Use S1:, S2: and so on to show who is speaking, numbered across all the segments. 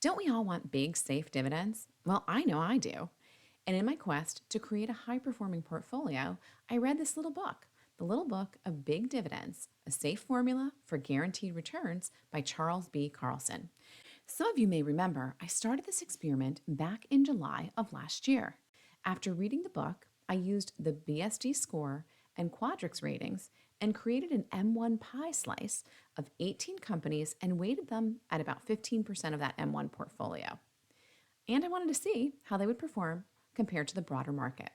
S1: Don't we all want big, safe dividends? Well, I know I do. And in my quest to create a high performing portfolio, I read this little book, The Little Book of Big Dividends, A Safe Formula for Guaranteed Returns by Charles B. Carlson. Some of you may remember I started this experiment back in July of last year. After reading the book, I used the BSD score and Quadrix ratings and created an M1 pie slice of 18 companies and weighted them at about 15% of that M1 portfolio. And I wanted to see how they would perform compared to the broader market.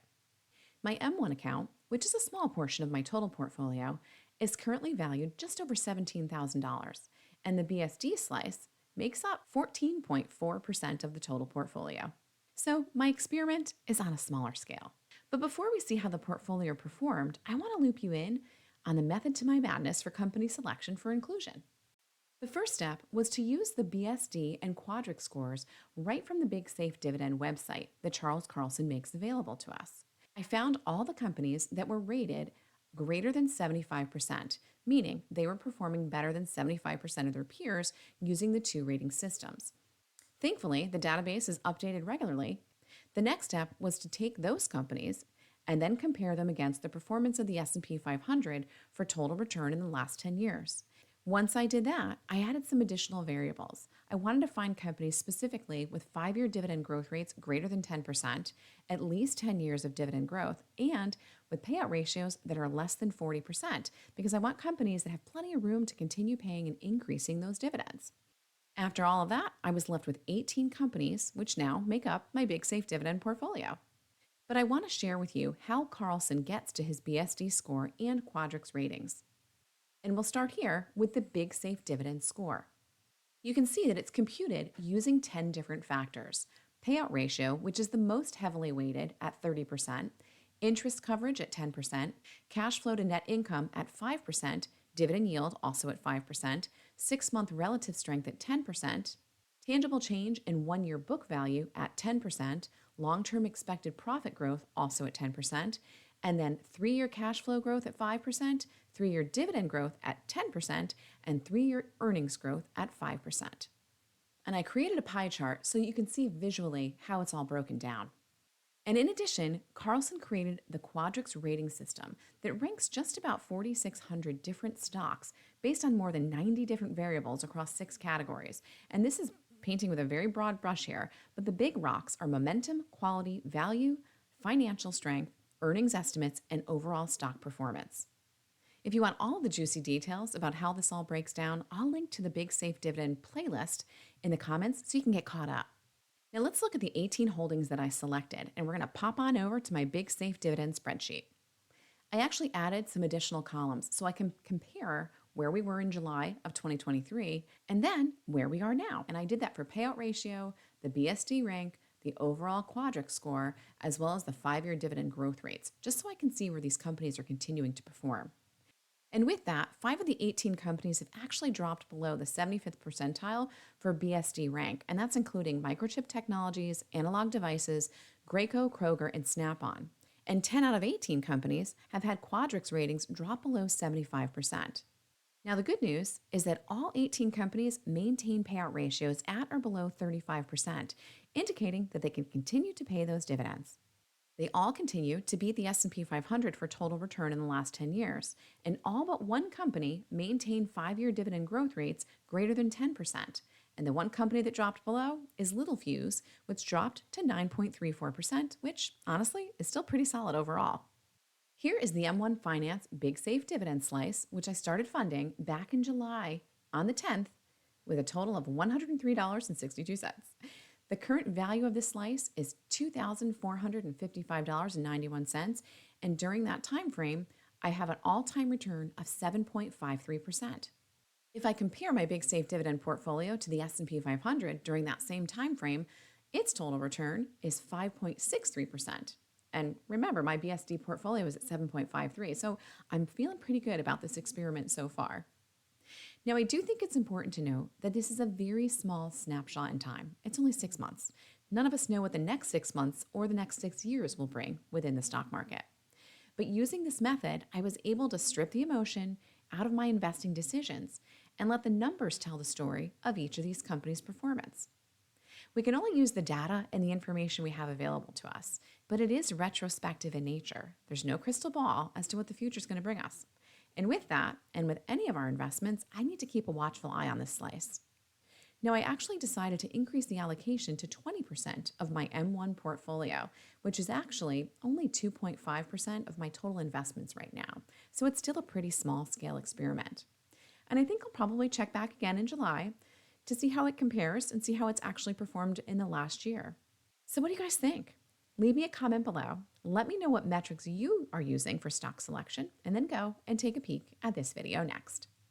S1: My M1 account, which is a small portion of my total portfolio, is currently valued just over $17,000, and the BSD slice makes up 14.4% of the total portfolio. So my experiment is on a smaller scale. But before we see how the portfolio performed, I want to loop you in on the method to my madness for company selection for inclusion. The first step was to use the BSD and Quadrix scores right from the Big SAFE Dividend website that Charles Carlson makes available to us. I found all the companies that were rated greater than 75%, meaning they were performing better than 75% of their peers using the two rating systems. Thankfully, the database is updated regularly. The next step was to take those companies and then compare them against the performance of the S&P 500 for total return in the last 10 years. Once I did that, I added some additional variables. I wanted to find companies specifically with 5-year dividend growth rates greater than 10%, at least 10 years of dividend growth, and with payout ratios that are less than 40%, because I want companies that have plenty of room to continue paying and increasing those dividends. After all of that, I was left with 18 companies, which now make up my Big Safe Dividend portfolio. But I want to share with you how Carlson gets to his BSD score and Quadrix ratings. And we'll start here with the Big Safe Dividend score. You can see that it's computed using 10 different factors. Payout ratio, which is the most heavily weighted at 30%, interest coverage at 10%, cash flow to net income at 5%, dividend yield also at 5%, 6-month relative strength at 10%, tangible change in 1-year book value at 10%, long-term expected profit growth also at 10%, and then 3-year cash flow growth at 5%, 3-year dividend growth at 10%, and 3-year earnings growth at 5%. And I created a pie chart so you can see visually how it's all broken down. And in addition, Carlson created the Quadrix rating system that ranks just about 4,600 different stocks based on more than 90 different variables across 6 categories. And this is painting with a very broad brush here, but the big rocks are momentum, quality, value, financial strength, earnings estimates, and overall stock performance. If you want all the juicy details about how this all breaks down, I'll link to the Big Safe Dividend playlist in the comments so you can get caught up. Now let's look at the 18 holdings that I selected, and we're going to pop on over to my Big Safe Dividend spreadsheet. I actually added some additional columns so I can compare where we were in July of 2023 and then where we are now. And I did that for payout ratio, the BSD rank, the overall Quadrix score, as well as the 5-year dividend growth rates, just so I can see where these companies are continuing to perform. And with that, 5 of the 18 companies have actually dropped below the 75th percentile for BSD rank, and that's including Microchip Technologies, Analog Devices, Graco, Kroger, and Snap-on. And 10 out of 18 companies have had Quadrix ratings drop below 75%. Now, the good news is that all 18 companies maintain payout ratios at or below 35%, indicating that they can continue to pay those dividends. They all continue to beat the S&P 500 for total return in the last 10 years, and all but one company maintained 5-year dividend growth rates greater than 10%. And the one company that dropped below is Littelfuse, which dropped to 9.34%, which honestly is still pretty solid overall. Here is the M1 Finance Big Safe Dividend Slice, which I started funding back in July on the 10th with a total of $103.62. The current value of this slice is $2,455.91, and during that time frame, I have an all-time return of 7.53%. If I compare my Big Safe Dividend portfolio to the S&P 500 during that same time frame, its total return is 5.63%. And remember, my BSD portfolio is at 7.53, so I'm feeling pretty good about this experiment so far. Now, I do think it's important to note that this is a very small snapshot in time. It's only 6 months. None of us know what the next 6 months or the next 6 years will bring within the stock market. But using this method, I was able to strip the emotion out of my investing decisions and let the numbers tell the story of each of these companies' performance. We can only use the data and the information we have available to us, but it is retrospective in nature. There's no crystal ball as to what the future is going to bring us. And with that, and with any of our investments, I need to keep a watchful eye on this slice. Now, I actually decided to increase the allocation to 20% of my M1 portfolio, which is actually only 2.5% of my total investments right now. So it's still a pretty small scale experiment. And I think I'll probably check back again in July to see how it compares and see how it's actually performed in the last year. So, what do you guys think? Leave me a comment below. Let me know what metrics you are using for stock selection, and then go and take a peek at this video next.